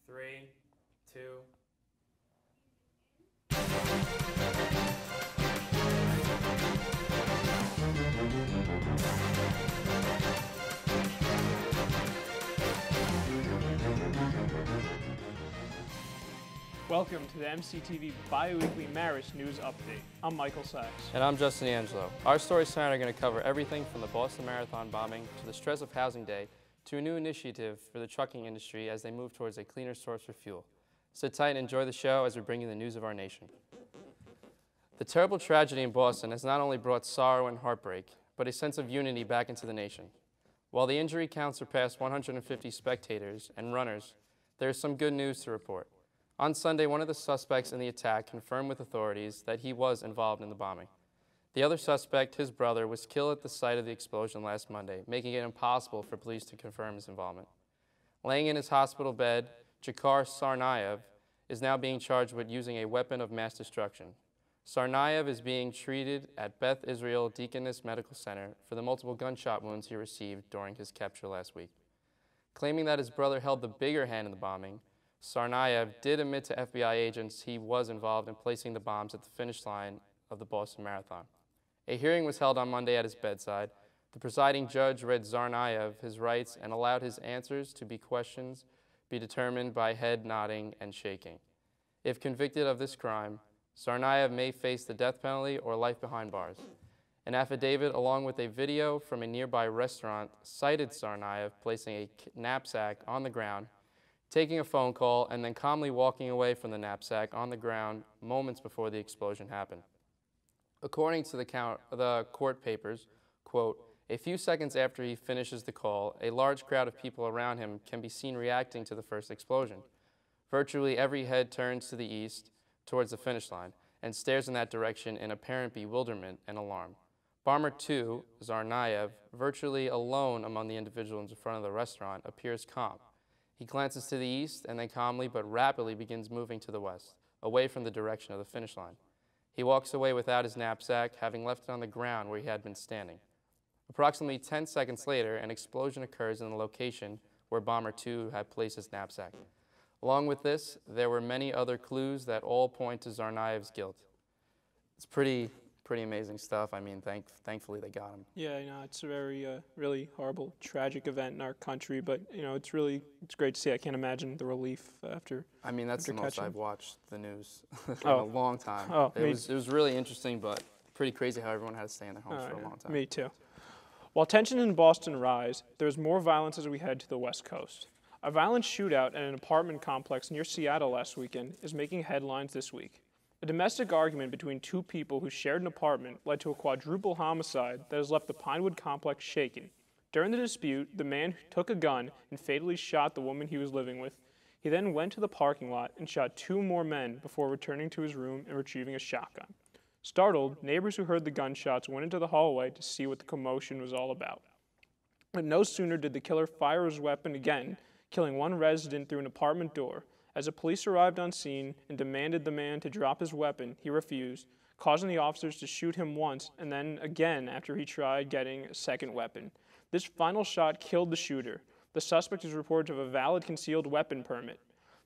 3, 2. Welcome to the MCTV bi-weekly Marist News Update. I'm Michael Sachs. And I'm Justin Angelo. Our stories tonight are going to cover everything from the Boston Marathon bombing to the stress of Housing Day to a new initiative for the trucking industry as they move towards a cleaner source for fuel. Sit tight and enjoy the show as we bring you the news of our nation. The terrible tragedy in Boston has not only brought sorrow and heartbreak, but a sense of unity back into the nation. While the injury count surpassed 150 spectators and runners, there is some good news to report. On Sunday, one of the suspects in the attack confirmed with authorities that he was involved in the bombing. The other suspect, his brother, was killed at the site of the explosion last Monday, making it impossible for police to confirm his involvement. Laying in his hospital bed, Jacques is now being charged with using a weapon of mass destruction. Tsarnaev is being treated at Beth Israel Deaconess Medical Center for the multiple gunshot wounds he received during his capture last week. Claiming that his brother held the bigger hand in the bombing, Tsarnaev did admit to FBI agents he was involved in placing the bombs at the finish line of the Boston Marathon. A hearing was held on Monday at his bedside. The presiding judge read Tsarnaev his rights and allowed his answers to be questions be determined by head nodding and shaking. If convicted of this crime, Tsarnaev may face the death penalty or life behind bars. An affidavit along with a video from a nearby restaurant cited Tsarnaev placing a knapsack on the ground, taking a phone call, and then calmly walking away from the knapsack on the ground moments before the explosion happened. According to the court papers, quote, a few seconds after he finishes the call, a large crowd of people around him can be seen reacting to the first explosion. Virtually every head turns to the east towards the finish line and stares in that direction in apparent bewilderment and alarm. Bomber 2, Tsarnaev, virtually alone among the individuals in front of the restaurant, appears calm. He glances to the east and then calmly but rapidly begins moving to the west, away from the direction of the finish line. He walks away without his knapsack, having left it on the ground where he had been standing. Approximately 10 seconds later, an explosion occurs in the location where Bomber 2 had placed his knapsack. Along with this, there were many other clues that all point to Tsarnaev's guilt. It's pretty amazing stuff. I mean, thankfully they got him. Yeah, it's a very, really horrible, tragic event in our country, but, it's great to see. I can't imagine the relief after. I mean, that's the most catching. I've watched the news in a long time. Oh, it was really interesting, but pretty crazy how everyone had to stay in their homes for a long time. Me too. While tensions in Boston rise, there's more violence as we head to the West Coast. A violent shootout at an apartment complex near Seattle last weekend is making headlines this week. A domestic argument between two people who shared an apartment led to a quadruple homicide that has left the Pinewood complex shaken. During the dispute, the man took a gun and fatally shot the woman he was living with. He then went to the parking lot and shot two more men before returning to his room and retrieving a shotgun. Startled, neighbors who heard the gunshots went into the hallway to see what the commotion was all about. But no sooner did the killer fire his weapon again, killing one resident through an apartment door. As the police arrived on scene and demanded the man to drop his weapon, he refused, causing the officers to shoot him once and then again after he tried getting a second weapon. This final shot killed the shooter. The suspect is reported to have a valid concealed weapon permit.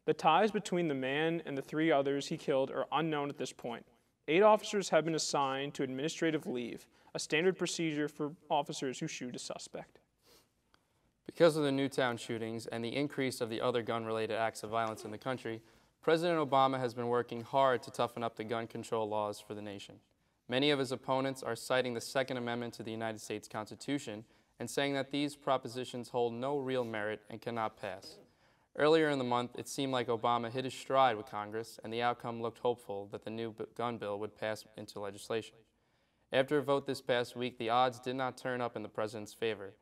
The ties between the man and the three others he killed are unknown at this point. 8 officers have been assigned to administrative leave, a standard procedure for officers who shoot a suspect. Because of the Newtown shootings and the increase of the other gun-related acts of violence in the country, President Obama has been working hard to toughen up the gun control laws for the nation. Many of his opponents are citing the Second Amendment to the United States Constitution and saying that these propositions hold no real merit and cannot pass. Earlier in the month, it seemed like Obama hit his stride with Congress, and the outcome looked hopeful that the new gun bill would pass into legislation. After a vote this past week, the odds did not turn up in the president's favor.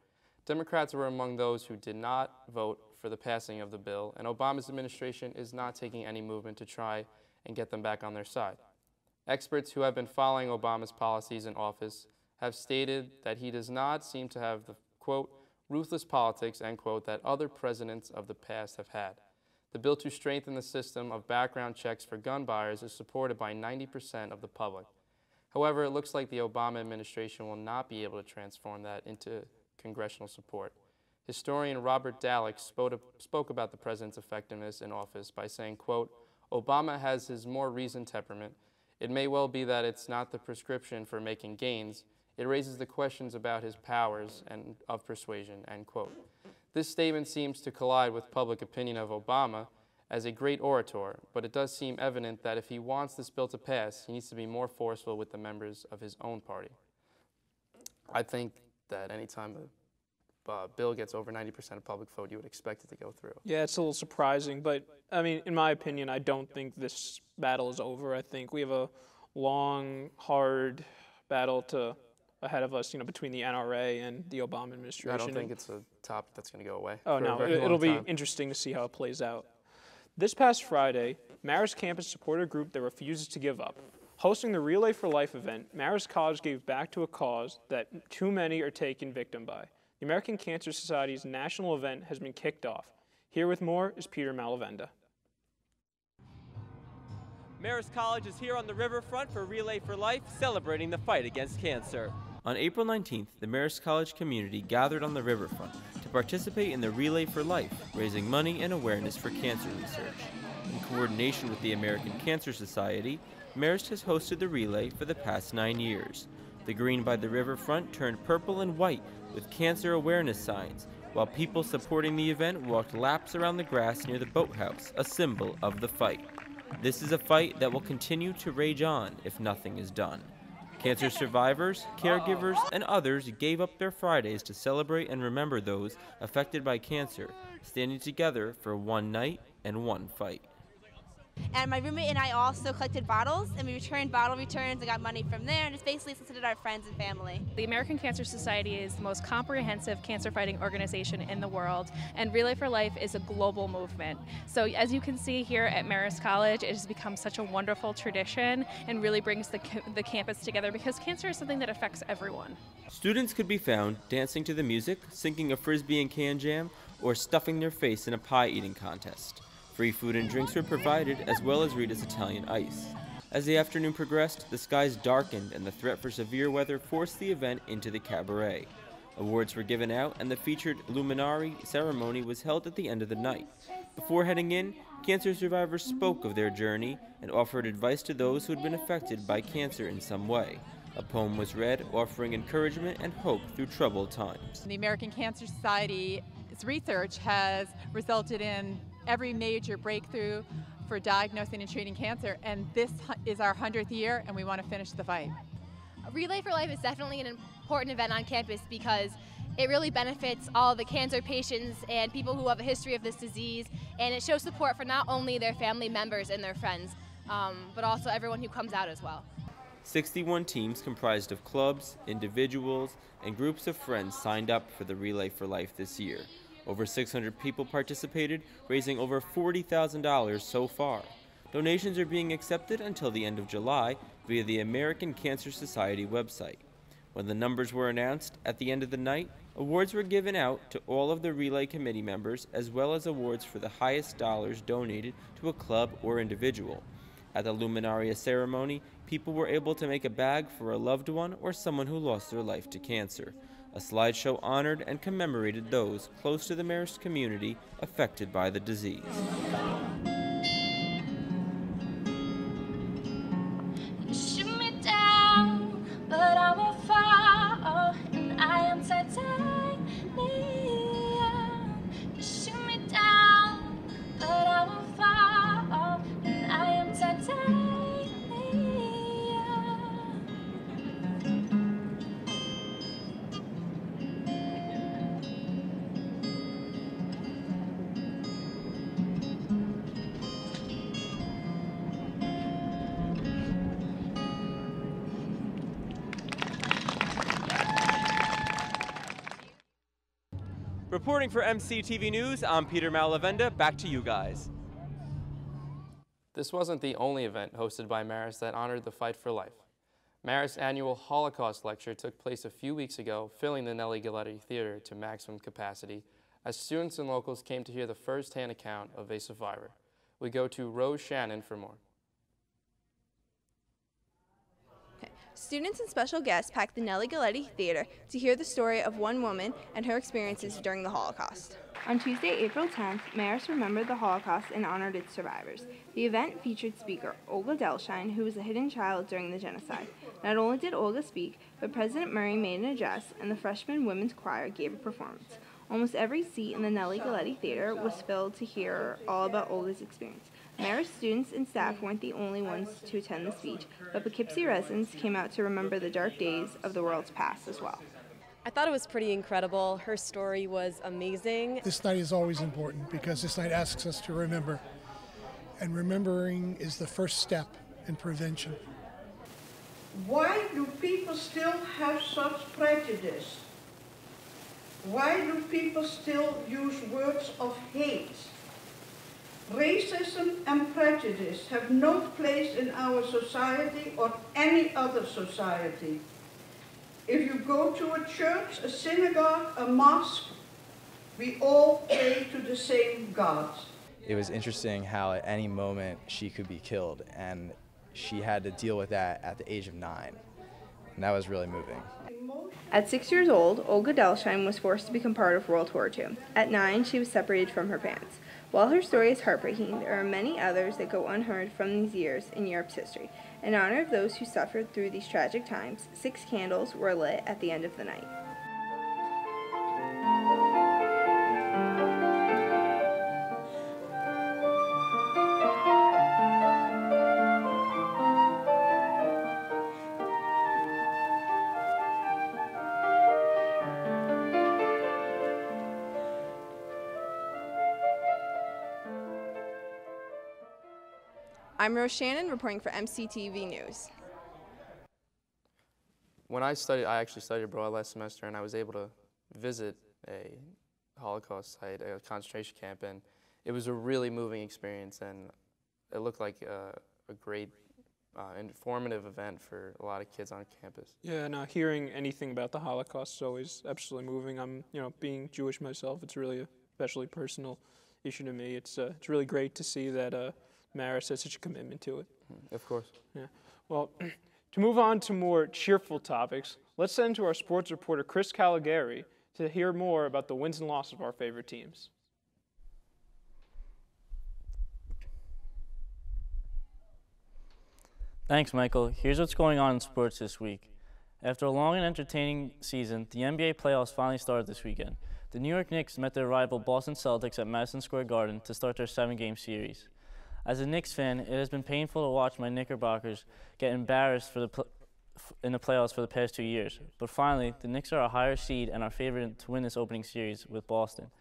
Democrats were among those who did not vote for the passing of the bill, and Obama's administration is not taking any movement to try and get them back on their side. Experts who have been following Obama's policies in office have stated that he does not seem to have the, quote, ruthless politics, end quote, that other presidents of the past have had. The bill to strengthen the system of background checks for gun buyers is supported by 90% of the public. However, it looks like the Obama administration will not be able to transform that into congressional support. Historian Robert Dallek spoke about the president's effectiveness in office by saying, quote, "Obama has his more reasoned temperament. It may well be that it's not the prescription for making gains. It raises the questions about his powers and of persuasion," end quote. This statement seems to collide with public opinion of Obama as a great orator, but it does seem evident that if he wants this bill to pass, he needs to be more forceful with the members of his own party. I think that any time a bill gets over 90% of public vote, you would expect it to go through. Yeah, it's a little surprising, but I mean, in my opinion, I don't think this battle is over. I think we have a long, hard battle ahead of us, between the NRA and the Obama administration. I don't think it's a topic that's going to go away. Oh, no, it'll be interesting to see how it plays out. This past Friday, Marist campus supported a group that refuses to give up. Hosting the Relay for Life event, Marist College gave back to a cause that too many are taken victim by. The American Cancer Society's national event has been kicked off. Here with more is Peter Malavenda. Marist College is here on the riverfront for Relay for Life, celebrating the fight against cancer. On April 19th, the Marist College community gathered on the riverfront to participate in the Relay for Life, raising money and awareness for cancer research. In coordination with the American Cancer Society, Marist has hosted the relay for the past 9 years. The green by the riverfront turned purple and white with cancer awareness signs, while people supporting the event walked laps around the grass near the boathouse, a symbol of the fight. This is a fight that will continue to rage on if nothing is done. Cancer survivors, caregivers, and others gave up their Fridays to celebrate and remember those affected by cancer, standing together for one night and one fight. And my roommate and I also collected bottles, and we returned bottle returns and got money from there, and just basically solicited our friends and family. The American Cancer Society is the most comprehensive cancer fighting organization in the world, and Relay for Life is a global movement. So as you can see here at Marist College, it has become such a wonderful tradition and really brings the campus together because cancer is something that affects everyone. Students could be found dancing to the music, sinking a frisbee and can jam, or stuffing their face in a pie eating contest. Free food and drinks were provided, as well as Rita's Italian ice. As the afternoon progressed, the skies darkened and the threat for severe weather forced the event into the cabaret. Awards were given out and the featured luminary ceremony was held at the end of the night. Before heading in, cancer survivors spoke of their journey and offered advice to those who had been affected by cancer in some way. A poem was read, offering encouragement and hope through troubled times. The American Cancer Society's research has resulted in every major breakthrough for diagnosing and treating cancer, and this is our 100th year, and we want to finish the fight. Relay for Life is definitely an important event on campus because it really benefits all the cancer patients and people who have a history of this disease, and it shows support for not only their family members and their friends, but also everyone who comes out as well. 61 teams comprised of clubs, individuals, and groups of friends signed up for the Relay for Life this year. Over 600 people participated, raising over $40,000 so far. Donations are being accepted until the end of July via the American Cancer Society website. When the numbers were announced at the end of the night, awards were given out to all of the Relay Committee members, as well as awards for the highest dollars donated to a club or individual. At the Luminaria ceremony, people were able to make a bag for a loved one or someone who lost their life to cancer. A slideshow honored and commemorated those close to the Marist community affected by the disease. You shoot me down, but I will fall, and I am titanium. You shoot me down, but I will fall, and I am titanium. Reporting for MCTV News, I'm Peter Malavenda. Back to you guys. This wasn't the only event hosted by Marist that honored the fight for life. Marist's annual Holocaust Lecture took place a few weeks ago, filling the Nellie Galletti Theater to maximum capacity, as students and locals came to hear the first-hand account of a survivor. We go to Shannon for more. Students and special guests packed the Nellie Galetti Theater to hear the story of one woman and her experiences during the Holocaust. On Tuesday, April 10th, Marist remembered the Holocaust and honored its survivors. The event featured speaker Olga Delshine, who was a hidden child during the genocide. Not only did Olga speak, but President Murray made an address and the freshman women's choir gave a performance. Almost every seat in the Nellie Galetti Theater was filled to hear all about Olga's experience. Marist students and staff weren't the only ones to attend the speech, but Poughkeepsie residents came out to remember the dark days of the world's past as well. I thought it was pretty incredible. Her story was amazing. This night is always important because this night asks us to remember. And remembering is the first step in prevention. Why do people still have such prejudice? Why do people still use words of hate? Racism and prejudice have no place in our society or any other society. If you go to a church, a synagogue, a mosque, we all pray to the same God. It was interesting how at any moment she could be killed, and she had to deal with that at the age of 9. And that was really moving. At 6 years old, Olga Delshine was forced to become part of World War II. At 9, she was separated from her parents. While her story is heartbreaking, there are many others that go unheard from these years in Europe's history. In honor of those who suffered through these tragic times, 6 candles were lit at the end of the night. I'm Shannon reporting for MCTV News. When I actually studied abroad last semester, and I was able to visit a Holocaust site, a concentration camp, and it was a really moving experience, and it looked like a great informative event for a lot of kids on campus. Yeah, no, hearing anything about the Holocaust is always absolutely moving. I'm, being Jewish myself, it's really a especially personal issue to me. It's really great to see that Marist has such a commitment to it. Of course. Yeah. Well, to move on to more cheerful topics, let's send to our sports reporter Chris Callagari to hear more about the wins and losses of our favorite teams. Thanks, Michael. Here's what's going on in sports this week. After a long and entertaining season, the NBA playoffs finally started this weekend. The New York Knicks met their rival Boston Celtics at Madison Square Garden to start their 7-game series. As a Knicks fan, it has been painful to watch my Knickerbockers get embarrassed in the playoffs for the past 2 years. But finally, the Knicks are a higher seed and are favored to win this opening series with Boston.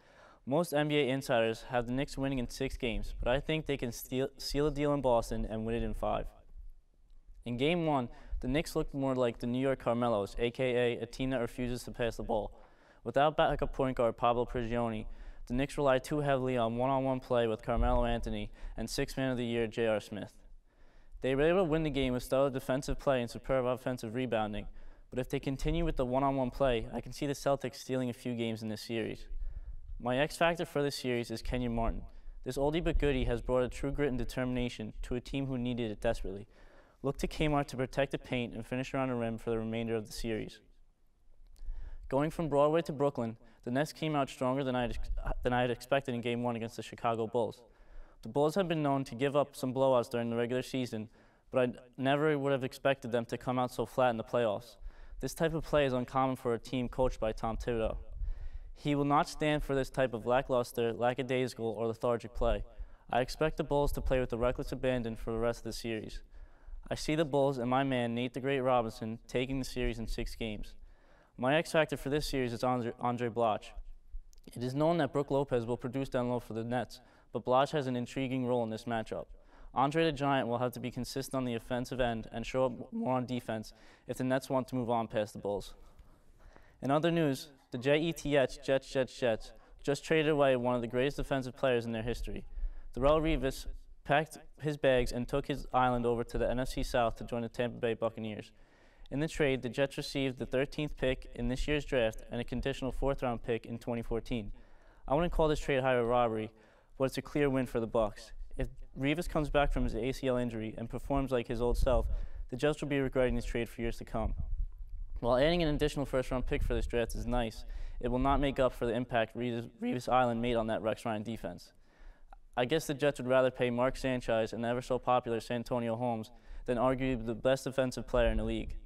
Most NBA insiders have the Knicks winning in 6 games, but I think they can seal a deal in Boston and win it in 5. In Game 1, the Knicks looked more like the New York Carmelos, a.k.a. a team that refuses to pass the ball. Without backup point guard Pablo Prigioni, the Knicks relied too heavily on one-on-one play with Carmelo Anthony and 6th Man of the Year J.R. Smith. They were able to win the game with stellar defensive play and superb offensive rebounding, but if they continue with the one-on-one play, I can see the Celtics stealing a few games in this series. My X factor for this series is Kenyon Martin. This oldie but goodie has brought a true grit and determination to a team who needed it desperately. Look to Kmart to protect the paint and finish around the rim for the remainder of the series. Going from Broadway to Brooklyn, the Nets came out stronger than I had expected in Game 1 against the Chicago Bulls. The Bulls have been known to give up some blowouts during the regular season, but I never would have expected them to come out so flat in the playoffs. This type of play is uncommon for a team coached by Tom Thibodeau. He will not stand for this type of lackluster, lackadaisical, or lethargic play. I expect the Bulls to play with a reckless abandon for the rest of the series. I see the Bulls and my man, Nate the Great Robinson, taking the series in 6 games. My X factor for this series is Andre Bloch. It is known that Brook Lopez will produce down low for the Nets, but Bloch has an intriguing role in this matchup. Andre the Giant will have to be consistent on the offensive end and show up more on defense if the Nets want to move on past the Bulls. In other news, the Jets just traded away one of the greatest defensive players in their history. Darrelle Revis packed his bags and took his island over to the NFC South to join the Tampa Bay Buccaneers. In the trade, the Jets received the 13th pick in this year's draft and a conditional 4th-round pick in 2014. I wouldn't call this trade high robbery, but it's a clear win for the Bucs. If Revis comes back from his ACL injury and performs like his old self, the Jets will be regretting this trade for years to come. While adding an additional first-round pick for this draft is nice, it will not make up for the impact Revis Island made on that Rex Ryan defense. I guess the Jets would rather pay Mark Sanchez and ever so popular Santonio Holmes than arguably the best defensive player in the league.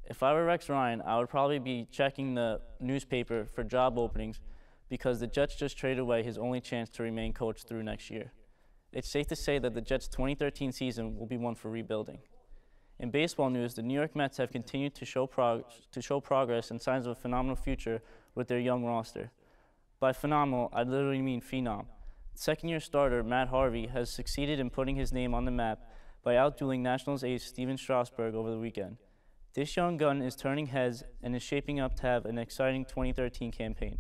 If I were Rex Ryan, I would probably be checking the newspaper for job openings because the Jets just traded away his only chance to remain coach through next year. It's safe to say that the Jets' 2013 season will be one for rebuilding. In baseball news, the New York Mets have continued to show progress and signs of a phenomenal future with their young roster. By phenomenal, I literally mean phenom. Second-year starter Matt Harvey has succeeded in putting his name on the map by outdueling Nationals ace Steven Strasburg over the weekend. This young gun is turning heads and is shaping up to have an exciting 2013 campaign.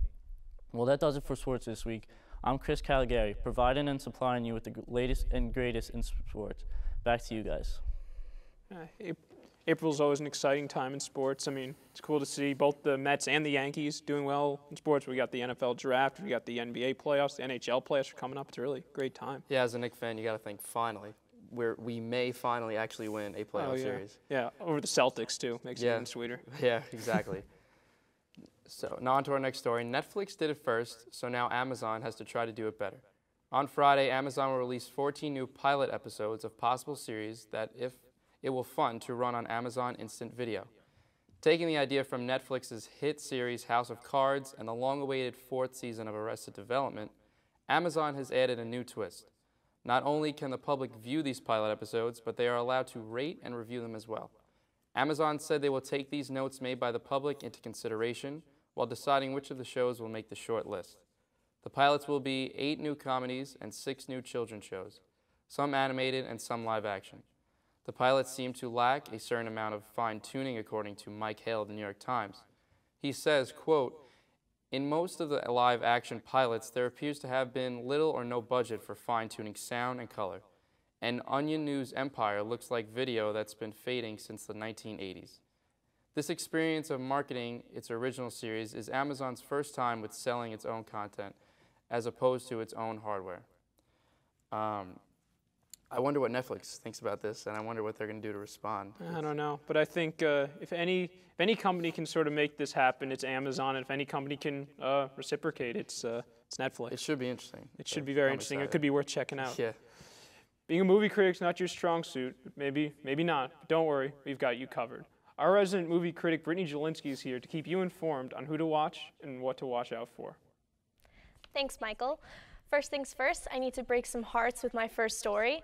Well, that does it for sports this week. I'm Chris Callagari, providing and supplying you with the latest and greatest in sports. Back to you guys. April's always an exciting time in sports. I mean, it's cool to see both the Mets and the Yankees doing well in sports. We got the NFL draft, we got the NBA playoffs, the NHL playoffs are coming up. It's a really great time. Yeah, as a Knicks fan, you got to think finally. We may finally actually win a playoff series. Yeah, over the Celtics too. Makes it even sweeter. Yeah, exactly. So now on to our next story. Netflix did it first, so now Amazon has to try to do it better. On Friday, Amazon will release 14 new pilot episodes of possible series that it will fund to run on Amazon Instant Video. Taking the idea from Netflix's hit series House of Cards and the long-awaited 4th season of Arrested Development, Amazon has added a new twist. Not only can the public view these pilot episodes, but they are allowed to rate and review them as well. Amazon said they will take these notes made by the public into consideration while deciding which of the shows will make the short list. The pilots will be 8 new comedies and 6 new children's shows, some animated and some live action. The pilots seem to lack a certain amount of fine-tuning, according to Mike Hale of the New York Times. He says, quote, "In most of the live-action pilots, there appears to have been little or no budget for fine-tuning sound and color. And Onion News Empire looks like video that's been fading since the 1980s. This experience of marketing its original series is Amazon's first time with selling its own content, as opposed to its own hardware." I wonder what Netflix thinks about this, and I wonder what they're going to do to respond. I don't know, but I think if any company can sort of make this happen, it's Amazon, and if any company can reciprocate, it's Netflix. It should be interesting. It should be very interesting. It could be worth checking out. Yeah. Being a movie critic's not your strong suit. Maybe not. But don't worry, we've got you covered. Our resident movie critic, Brittany Jelinski, is here to keep you informed on who to watch and what to watch out for. Thanks, Michael. First things first, I need to break some hearts with my first story.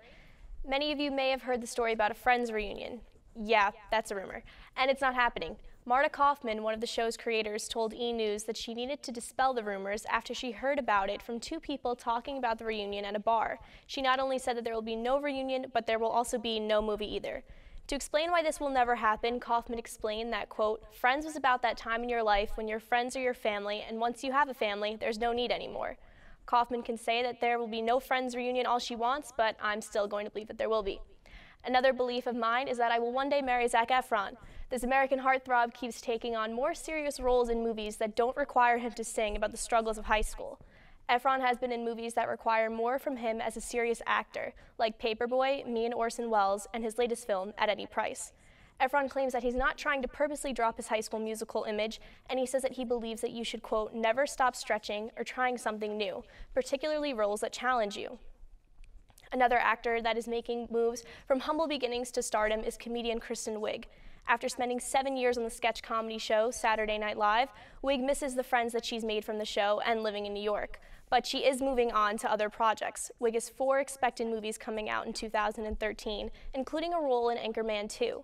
Many of you may have heard the story about a Friends reunion. Yeah, that's a rumor. And it's not happening. Marta Kaufman, one of the show's creators, told E! News that she needed to dispel the rumors after she heard about it from 2 people talking about the reunion at a bar. She not only said that there will be no reunion, but there will also be no movie either. To explain why this will never happen, Kaufman explained that, quote, "Friends was about that time in your life when your friends are your family, and once you have a family, there's no need anymore." Kaufman can say that there will be no Friends reunion all she wants, but I'm still going to believe that there will be. Another belief of mine is that I will one day marry Zac Efron. This American heartthrob keeps taking on more serious roles in movies that don't require him to sing about the struggles of high school. Efron has been in movies that require more from him as a serious actor, like Paperboy, Me and Orson Welles, and his latest film, At Any Price. Efron claims that he's not trying to purposely drop his High School Musical image, and he says that he believes that you should, quote, "never stop stretching or trying something new, particularly roles that challenge you." Another actor that is making moves from humble beginnings to stardom is comedian Kristen Wiig. After spending 7 years on the sketch comedy show Saturday Night Live, Wiig misses the friends that she's made from the show and living in New York. But she is moving on to other projects. Wiig has 4 expected movies coming out in 2013, including a role in Anchorman 2.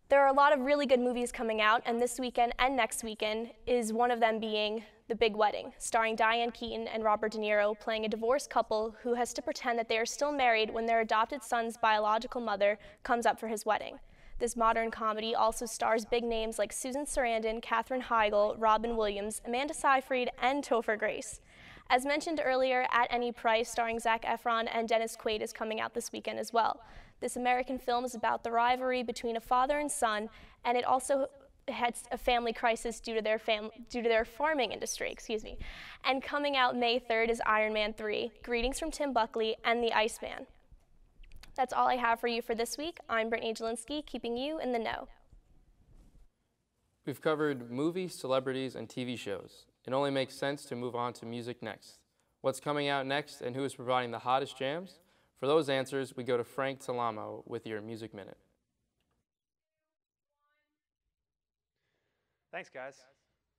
There are a lot of really good movies coming out, and this weekend and next weekend is one of them being The Big Wedding, starring Diane Keaton and Robert De Niro playing a divorced couple who has to pretend that they are still married when their adopted son's biological mother comes up for his wedding. This modern comedy also stars big names like Susan Sarandon, Katherine Heigl, Robin Williams, Amanda Seyfried, and Topher Grace. As mentioned earlier, At Any Price, starring Zac Efron and Dennis Quaid, is coming out this weekend as well. This American film is about the rivalry between a father and son, and it also had a family crisis due to their farming industry, And coming out May 3rd is Iron Man 3, Greetings from Tim Buckley, and The Iceman. That's all I have for you for this week. I'm Brittany Jelinski, keeping you in the know. We've covered movies, celebrities, and TV shows. It only makes sense to move on to music next. What's coming out next and who is providing the hottest jams? For those answers, we go to Frank Talamo with your Music Minute. Thanks, guys.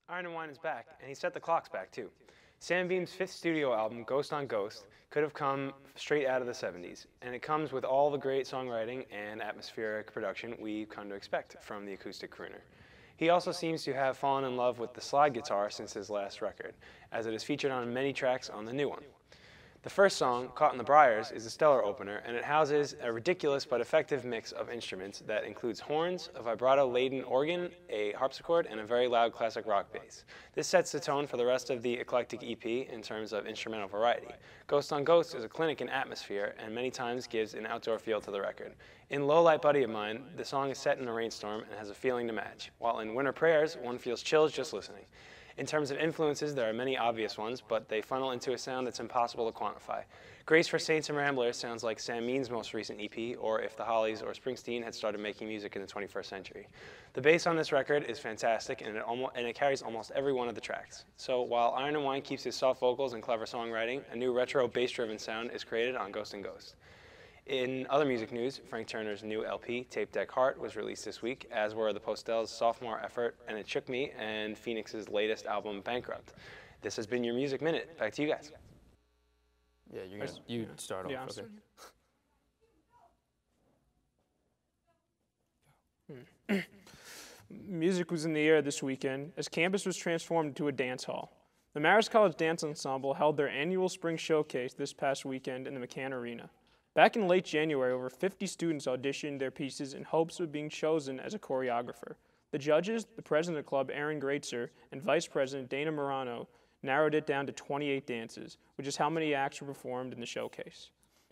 Iron & Wine is back, and he set the clocks back, too. Sam Beam's 5th studio album, Ghost on Ghost, could have come straight out of the 70s, and it comes with all the great songwriting and atmospheric production we've come to expect from the acoustic crooner. He also seems to have fallen in love with the slide guitar since his last record, as it is featured on many tracks on the new one. The first song, Caught in the Briars, is a stellar opener, and it houses a ridiculous but effective mix of instruments that includes horns, a vibrato-laden organ, a harpsichord, and a very loud classic rock bass. This sets the tone for the rest of the eclectic EP in terms of instrumental variety. Ghost on Ghost is a clinic in atmosphere, and many times gives an outdoor feel to the record. In Low Light Buddy of Mine, the song is set in a rainstorm and has a feeling to match, while in Winter Prayers, one feels chills just listening. In terms of influences, there are many obvious ones, but they funnel into a sound that's impossible to quantify. Grace for Saints and Ramblers sounds like Sam Mean's most recent EP, or if the Hollies or Springsteen had started making music in the 21st century. The bass on this record is fantastic, and it carries almost every one of the tracks. So while Iron & Wine keeps his soft vocals and clever songwriting, a new retro bass-driven sound is created on Ghost & Ghost. In other music news, Frank Turner's new LP, Tape Deck Heart, was released this week, as were the Postels' sophomore effort, And It Shook Me, and Phoenix's latest album, Bankrupt. This has been your Music Minute. Back to you guys. Yeah, you start off. Yeah, okay. Music was in the air this weekend as campus was transformed into a dance hall. The Marist College Dance Ensemble held their annual spring showcase this past weekend in the McCann Arena. Back in late January, over 50 students auditioned their pieces in hopes of being chosen as a choreographer. The judges, the president of the club, Aaron Greatzer, and vice president Dana Morano, narrowed it down to 28 dances, which is how many acts were performed in the showcase.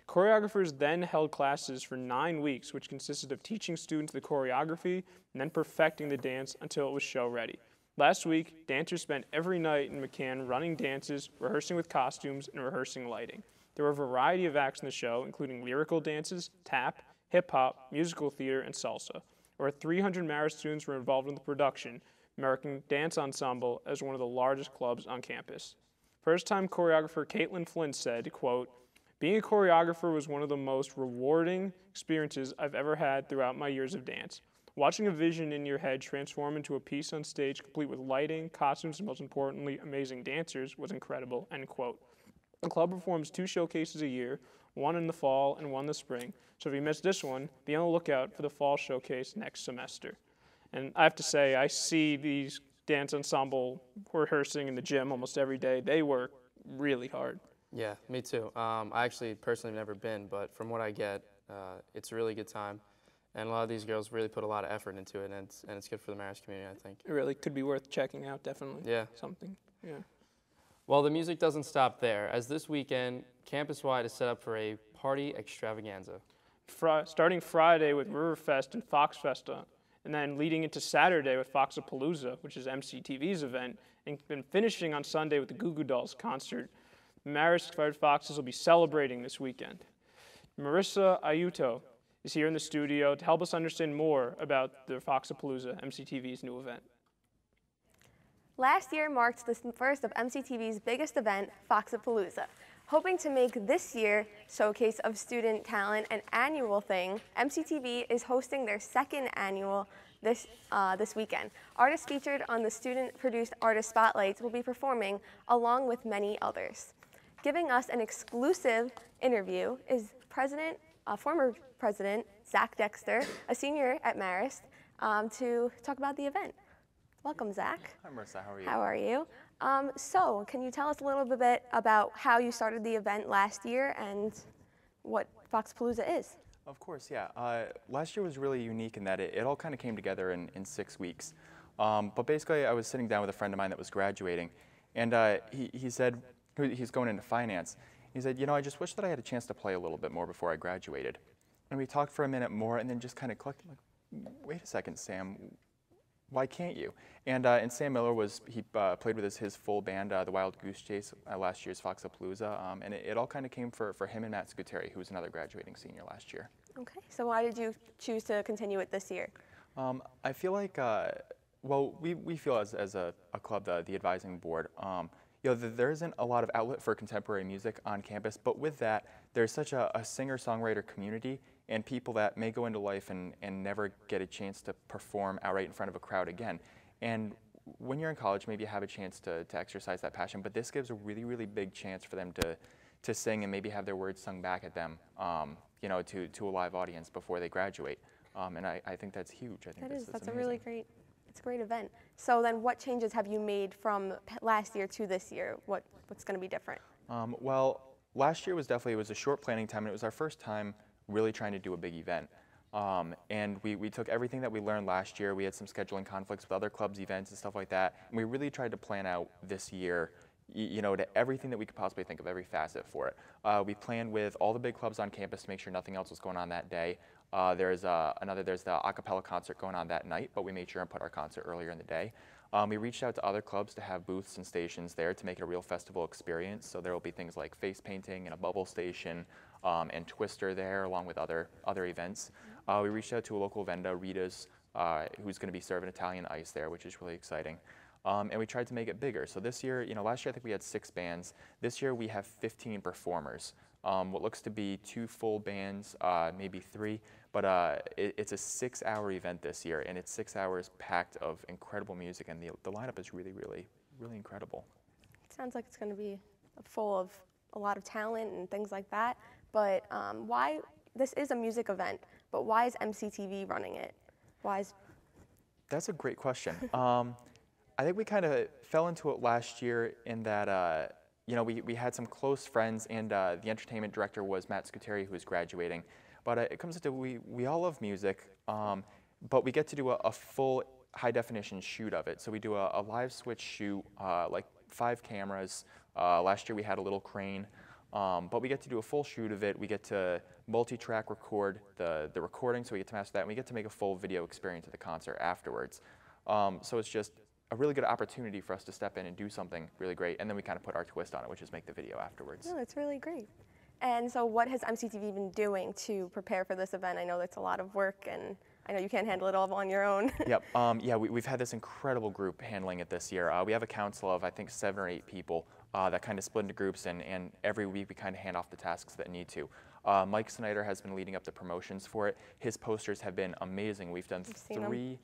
Choreographers then held classes for 9 weeks, which consisted of teaching students the choreography and then perfecting the dance until it was show ready. Last week, dancers spent every night in McCann running dances, rehearsing with costumes, and rehearsing lighting. There were a variety of acts in the show, including lyrical dances, tap, hip-hop, musical theater, and salsa. Over 300 Marist students were involved in the production, marking Dance Ensemble as one of the largest clubs on campus. First-time choreographer Caitlin Flynn said, quote, "Being a choreographer was one of the most rewarding experiences I've ever had throughout my years of dance. Watching a vision in your head transform into a piece on stage complete with lighting, costumes, and most importantly, amazing dancers was incredible," end quote. The club performs 2 showcases a year, one in the fall and one in the spring. So if you missed this one, be on the lookout for the fall showcase next semester. And I have to say, I see these dance ensemble rehearsing in the gym almost every day. They work really hard. Yeah, me too. I actually personally have never been, but from what I get, it's a really good time. And a lot of these girls really put a lot of effort into it, and it's good for the Marist community, I think. It really could be worth checking out, definitely. Yeah. Something, yeah. Well, the music doesn't stop there, as this weekend, campus-wide is set up for a party extravaganza. Starting Friday with Riverfest and Foxfest, and then leading into Saturday with Palooza, which is MCTV's event, and then finishing on Sunday with the Goo Goo Dolls concert. Marist Fire Foxes will be celebrating this weekend. Marissa Aiuto is here in the studio to help us understand more about the Palooza, MCTV's new event. Last year marked the first of MCTV's biggest event, Palooza. Hoping to make this year showcase of student talent an annual thing, MCTV is hosting their second annual this weekend. Artists featured on the student-produced Artist Spotlights will be performing along with many others. Giving us an exclusive interview is former President Zach Dexter, a senior at Marist, to talk about the event. Welcome, Zach. Hi, Marissa. How are you? How are you? So, can you tell us a little bit about how you started the event last year and what Palooza is? Of course, yeah. Last year was really unique in that it all kind of came together in 6 weeks. But basically, I was sitting down with a friend of mine that was graduating, and he said, he's going into finance. He said, you know, I just wish that I had a chance to play a little bit more before I graduated. And we talked for a minute more, and then just kind of clicked, like, wait a second, Sam. why can't you? And Sam Miller played with his full band, the Wild Goose Chase, last year's Palooza, and it all kind of came for him and Matt Scuteri, who was another graduating senior last year. Okay, so why did you choose to continue it this year? I feel like, well, we feel as a club, the advising board, there isn't a lot of outlet for contemporary music on campus, but with that, there's such a singer-songwriter community and people that may go into life and never get a chance to perform outright in front of a crowd again. And when you're in college, maybe you have a chance to exercise that passion, but this gives a really, really big chance for them to sing and maybe have their words sung back at them, to a live audience before they graduate. And I think that's huge. I think that's a really great, it's a great event. So then what changes have you made from last year to this year? What's going to be different? Well, last year was a short planning time, and it was our first time really trying to do a big event. And we took everything that we learned last year. We had some scheduling conflicts with other clubs' events and stuff like that. And we really tried to plan out this year, to everything that we could possibly think of, every facet for it. We planned with all the big clubs on campus to make sure nothing else was going on that day. There's the a cappella concert going on that night, but we made sure and put our concert earlier in the day. We reached out to other clubs to have booths and stations there to make it a real festival experience. So there will be things like face painting and a bubble station and Twister there, along with other events. We reached out to a local venda, Rita's, who's going to be serving Italian ice there, which is really exciting. And we tried to make it bigger. So this year, last year I think we had 6 bands. This year we have 15 performers. What looks to be 2 full bands, maybe 3, but it's a 6-hour event this year, and it's 6 hours packed of incredible music, and the lineup is really, really, really incredible. It sounds like it's going to be full of a lot of talent and things like that, but why, this is a music event, but why is MCTV running it? That's a great question. I think we kind of fell into it last year in that, we had some close friends, and the entertainment director was Matt Scuteri, who was graduating. But it comes to we all love music, but we get to do a full high-definition shoot of it. So we do a live switch shoot, like 5 cameras. Last year we had a little crane, but we get to do a full shoot of it. We get to multi-track record the recording, so we get to master that, and we get to make a full video experience of the concert afterwards. So it's just a really good opportunity for us to step in and do something really great, and then we kind of put our twist on it, which is make the video afterwards. No, it's really great. And so what has MCTV been doing to prepare for this event? I know that's a lot of work, and I know you can't handle it all on your own. Yep. We've had this incredible group handling it this year. We have a council of, I think, 7 or 8 people that kind of split into groups, and every week we kind of hand off the tasks that need to. Mike Snyder has been leading up the promotions for it. His posters have been amazing. We've done 3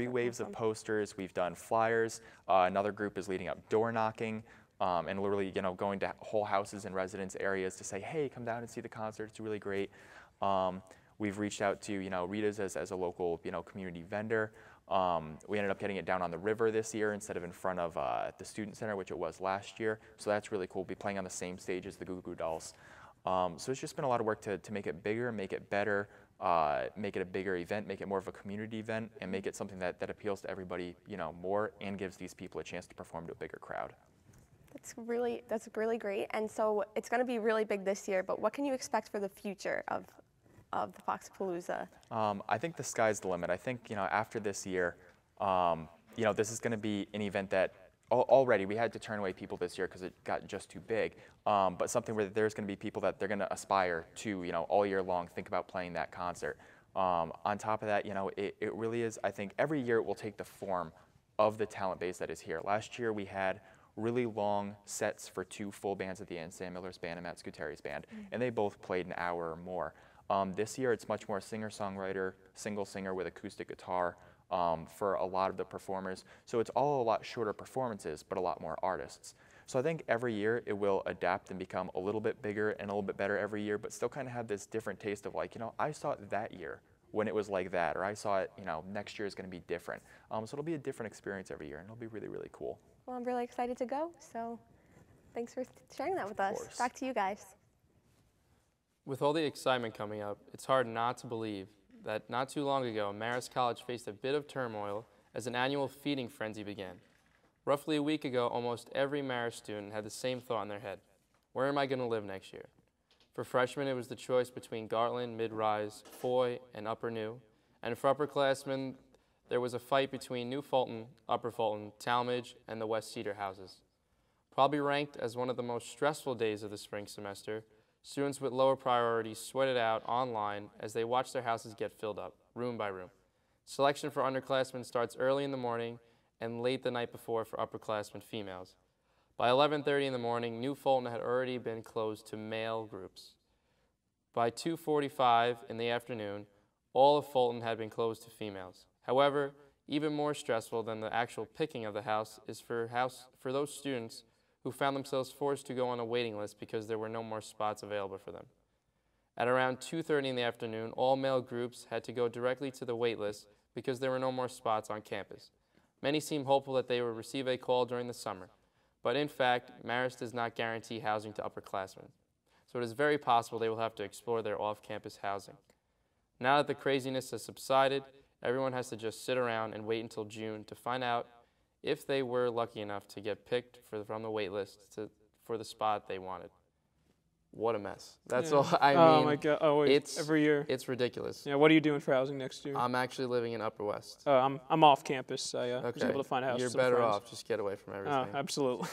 waves of posters. We've done flyers. Another group is leading up door knocking. And literally, going to whole houses and residence areas to say, hey, come down and see the concert. It's really great. We've reached out to, Rita's as a local, community vendor. We ended up getting it down on the river this year instead of in front of the Student Center, which it was last year. So that's really cool. We'll be playing on the same stage as the Goo Goo Dolls. So it's just been a lot of work to make it bigger, make it better, make it a bigger event, make it more of a community event, and make it something that appeals to everybody, more, and gives these people a chance to perform to a bigger crowd. That's really great. And so it's going to be really big this year, but what can you expect for the future of the Palooza? I think the sky's the limit. I think, after this year, this is going to be an event that already we had to turn away people this year because it got just too big, but something where there's going to be people that they're going to aspire to, all year long, think about playing that concert. On top of that, it really is, I think every year it will take the form of the talent base that is here. Last year we had really long sets for 2 full bands at the end, Sam Miller's band and Matt Scuteri's band, and they both played an hour or more. This year it's much more singer-songwriter, single singer with acoustic guitar for a lot of the performers. So it's all a lot shorter performances, but a lot more artists. So I think every year it will adapt and become a little bit bigger and a little bit better every year, but still kind of have this different taste of like, I saw it that year when it was like that, or I saw it, next year is going to be different. So it'll be a different experience every year, and it'll be really, really cool. Well, I'm really excited to go, so thanks for sharing that with us. Back to you guys. With all the excitement coming up, it's hard not to believe that not too long ago, Marist College faced a bit of turmoil as an annual feeding frenzy began. Roughly a week ago, almost every Marist student had the same thought in their head: where am I going to live next year? For freshmen, it was the choice between Gartland, Mid-Rise, Foy, and Upper New. And for upperclassmen, there was a fight between New Fulton, Upper Fulton, Talmadge, and the West Cedar houses. Probably ranked as one of the most stressful days of the spring semester, students with lower priorities sweated out online as they watched their houses get filled up, room by room. Selection for underclassmen starts early in the morning and late the night before for upperclassmen females. By 11:30 in the morning, New Fulton had already been closed to male groups. By 2:45 in the afternoon, all of Fulton had been closed to females. However, even more stressful than the actual picking of the house is for those students who found themselves forced to go on a waiting list because there were no more spots available for them. At around 2:30 in the afternoon, all male groups had to go directly to the wait list because there were no more spots on campus. Many seem hopeful that they will receive a call during the summer, but in fact, Marist does not guarantee housing to upperclassmen. So it is very possible they will have to explore their off-campus housing. Now that the craziness has subsided, everyone has to just sit around and wait until June to find out if they were lucky enough to get picked from the wait list for the spot they wanted. What a mess. That's all I mean. Oh my God, always, every year. It's ridiculous. Yeah, what are you doing for housing next year? I'm actually living in Upper West. I'm off campus. I was able to find a house. You're better off. Just get away from everything. Absolutely.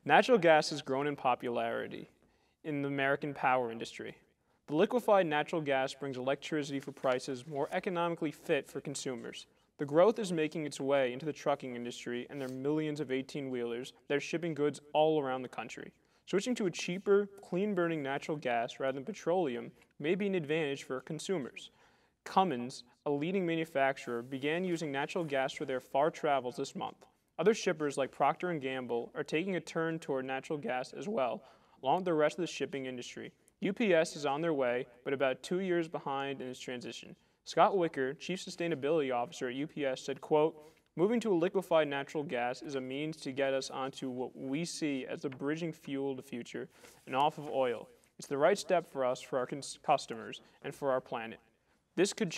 Natural gas has grown in popularity in the American power industry. The liquefied natural gas brings electricity for prices more economically fit for consumers. The growth is making its way into the trucking industry, and there are millions of 18-wheelers that are shipping goods all around the country. Switching to a cheaper, clean-burning natural gas rather than petroleum may be an advantage for consumers. Cummins, a leading manufacturer, began using natural gas for their far travels this month. Other shippers like Procter & Gamble are taking a turn toward natural gas as well, along with the rest of the shipping industry. UPS is on their way, but about 2 years behind in its transition. Scott Wicker, Chief Sustainability Officer at UPS, said, quote, "Moving to a liquefied natural gas is a means to get us onto what we see as the bridging fuel of the future and off of oil. It's the right step for us, for our customers, and for our planet. This could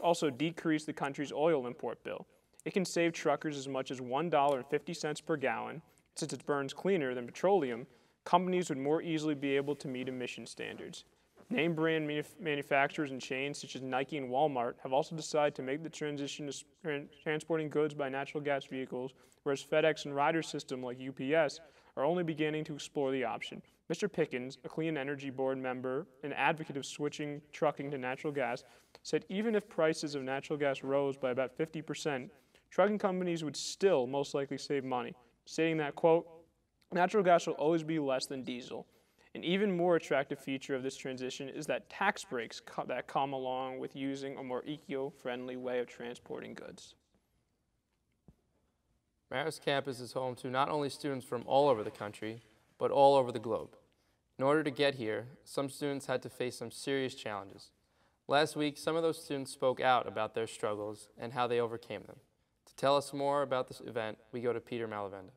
also decrease the country's oil import bill. It can save truckers as much as $1.50 per gallon. Since it burns cleaner than petroleum, companies would more easily be able to meet emission standards." Name brand manufacturers and chains such as Nike and Walmart have also decided to make the transition to transporting goods by natural gas vehicles, whereas FedEx and Ryder System like UPS are only beginning to explore the option. Mr. Pickens, a Clean Energy Board member and advocate of switching trucking to natural gas, said even if prices of natural gas rose by about 50%, trucking companies would still most likely save money, stating that, quote, "Natural gas will always be less than diesel. An even more attractive feature of this transition is that tax breaks that come along with using a more eco-friendly way of transporting goods." Marist campus is home to not only students from all over the country, but all over the globe. In order to get here, some students had to face some serious challenges. Last week, some of those students spoke out about their struggles and how they overcame them. To tell us more about this event, we go to Peter Malavenda.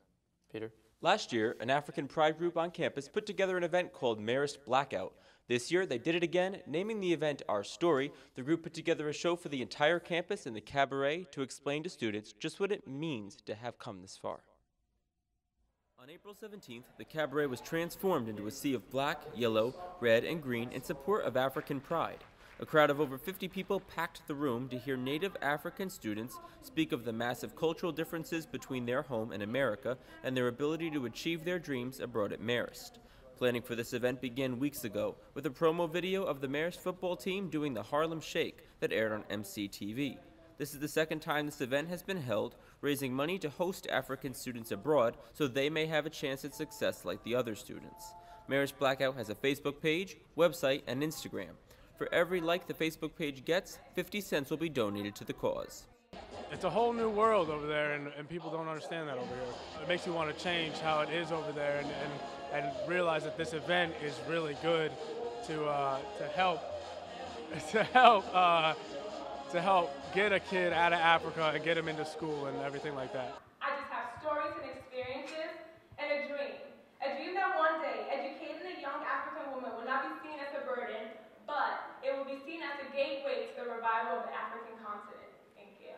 Peter? Last year, an African pride group on campus put together an event called Marist Blackout. This year, they did it again, naming the event Our Story. The group put together a show for the entire campus in the cabaret to explain to students just what it means to have come this far. On April 17th, the cabaret was transformed into a sea of black, yellow, red, and green in support of African pride. A crowd of over 50 people packed the room to hear native African students speak of the massive cultural differences between their home and America and their ability to achieve their dreams abroad at Marist. Planning for this event began weeks ago with a promo video of the Marist football team doing the Harlem Shake that aired on MCTV. This is the second time this event has been held, raising money to host African students abroad so they may have a chance at success like the other students. Marist Blackout has a Facebook page, website, and Instagram. For every like the Facebook page gets, 50 cents will be donated to the cause. It's a whole new world over there, and people don't understand that over here. It makes you want to change how it is over there and realize that this event is really good to help get a kid out of Africa and get him into school and everything like that. I just have stories and experiences and a dream. A dream that one day educating a young African woman will not be seen as a burden, but it will be seen as a gateway to the revival of the African continent. Thank you.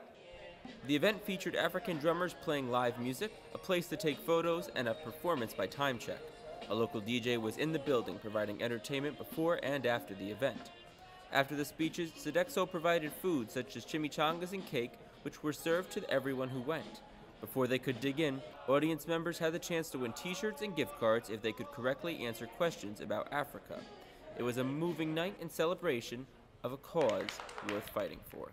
The event featured African drummers playing live music, a place to take photos, and a performance by Time Check. A local DJ was in the building providing entertainment before and after the event. After the speeches, Sodexo provided food such as chimichangas and cake, which were served to everyone who went. Before they could dig in, audience members had the chance to win t-shirts and gift cards if they could correctly answer questions about Africa. It was a moving night in celebration of a cause worth fighting for.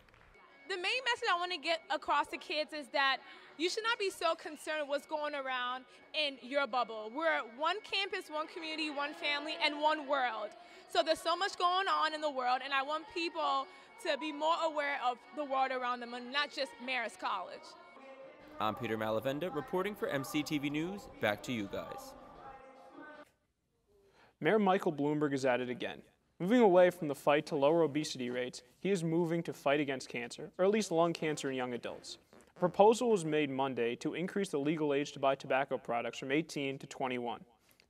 The main message I want to get across to kids is that you should not be so concerned with what's going around in your bubble. We're one campus, one community, one family, and one world. So there's so much going on in the world, and I want people to be more aware of the world around them and not just Marist College. I'm Peter Malavenda reporting for MCTV News. Back to you guys. Mayor Michael Bloomberg is at it again. Moving away from the fight to lower obesity rates, he is moving to fight against cancer, or at least lung cancer in young adults. A proposal was made Monday to increase the legal age to buy tobacco products from 18 to 21.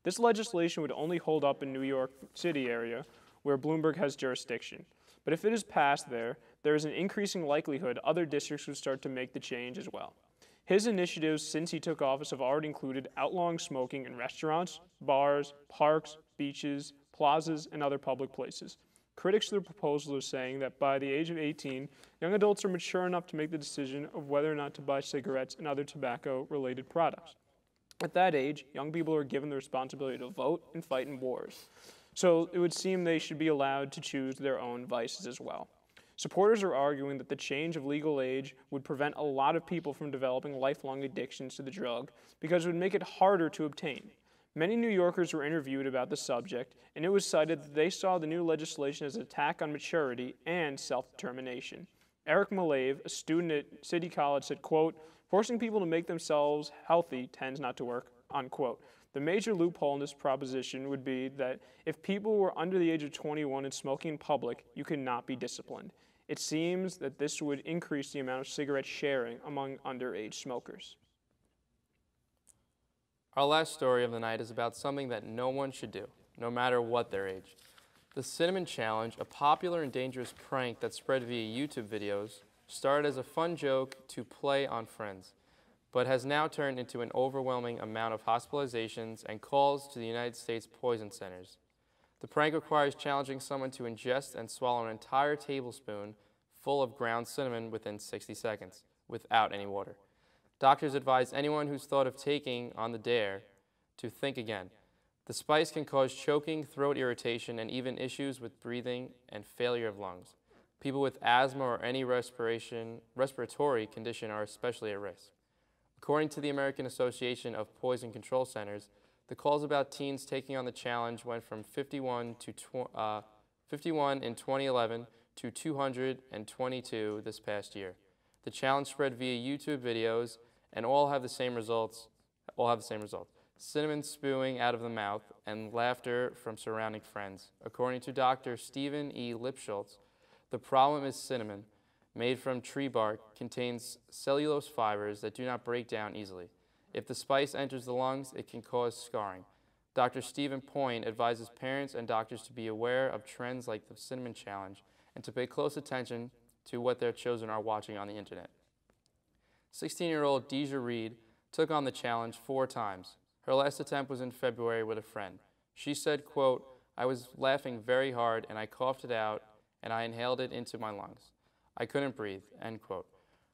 This legislation would only hold up in New York City area, where Bloomberg has jurisdiction. But if it is passed there is an increasing likelihood other districts would start to make the change as well. His initiatives since he took office have already included outlawing smoking in restaurants, bars, parks, beaches, plazas, and other public places. Critics of the proposal are saying that by the age of 18, young adults are mature enough to make the decision of whether or not to buy cigarettes and other tobacco-related products. At that age, young people are given the responsibility to vote and fight in wars. So it would seem they should be allowed to choose their own vices as well. Supporters are arguing that the change of legal age would prevent a lot of people from developing lifelong addictions to the drug because it would make it harder to obtain. Many New Yorkers were interviewed about the subject, and it was cited that they saw the new legislation as an attack on maturity and self-determination. Eric Malave, a student at City College, said, quote, "Forcing people to make themselves healthy tends not to work," unquote. The major loophole in this proposition would be that if people were under the age of 21 and smoking in public, you could not be disciplined. It seems that this would increase the amount of cigarette sharing among underage smokers. Our last story of the night is about something that no one should do, no matter what their age. The Cinnamon Challenge, a popular and dangerous prank that spread via YouTube videos, started as a fun joke to play on friends, but has now turned into an overwhelming amount of hospitalizations and calls to the United States poison centers. The prank requires challenging someone to ingest and swallow an entire tablespoon full of ground cinnamon within 60 seconds, without any water. Doctors advise anyone who's thought of taking on the dare to think again. The spice can cause choking, throat irritation, and even issues with breathing and failure of lungs. People with asthma or any respiratory condition are especially at risk. According to the American Association of Poison Control Centers, the calls about teens taking on the challenge went from 51 in 2011 to 222 this past year. The challenge spread via YouTube videos and all have the same results. Cinnamon spewing out of the mouth and laughter from surrounding friends. According to Dr. Stephen E. Lipschultz, the problem is cinnamon, made from tree bark, contains cellulose fibers that do not break down easily. If the spice enters the lungs, it can cause scarring. Dr. Stephen Point advises parents and doctors to be aware of trends like the Cinnamon Challenge and to pay close attention to what their children are watching on the internet. 16-year-old Deja Reed took on the challenge 4 times. Her last attempt was in February with a friend. She said, quote, "I was laughing very hard and I coughed it out and I inhaled it into my lungs. I couldn't breathe," end quote.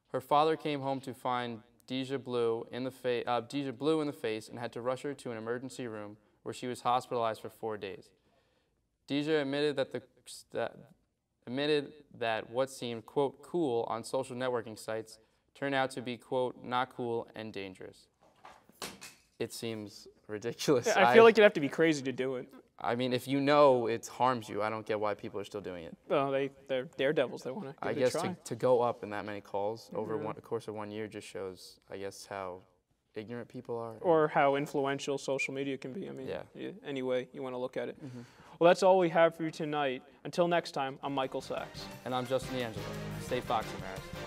Her father came home to find Deja blue in the face and had to rush her to an emergency room where she was hospitalized for 4 days. Deja admitted that what seemed, quote, cool on social networking sites turned out to be, quote, not cool and dangerous. It seems ridiculous. Yeah, I feel like you'd have to be crazy to do it. I mean, if you know it harms you, I don't get why people are still doing it. Well, they're daredevils. They want to give it a try. To go up in that many calls over the course of 1 year just shows, I guess, how ignorant people are. Or how influential social media can be. I mean, yeah. Any way you want to look at it. Well, that's all we have for you tonight. Until next time, I'm Michael Sachs. And I'm Justin D'Angelo. Stay Foxy, Marist.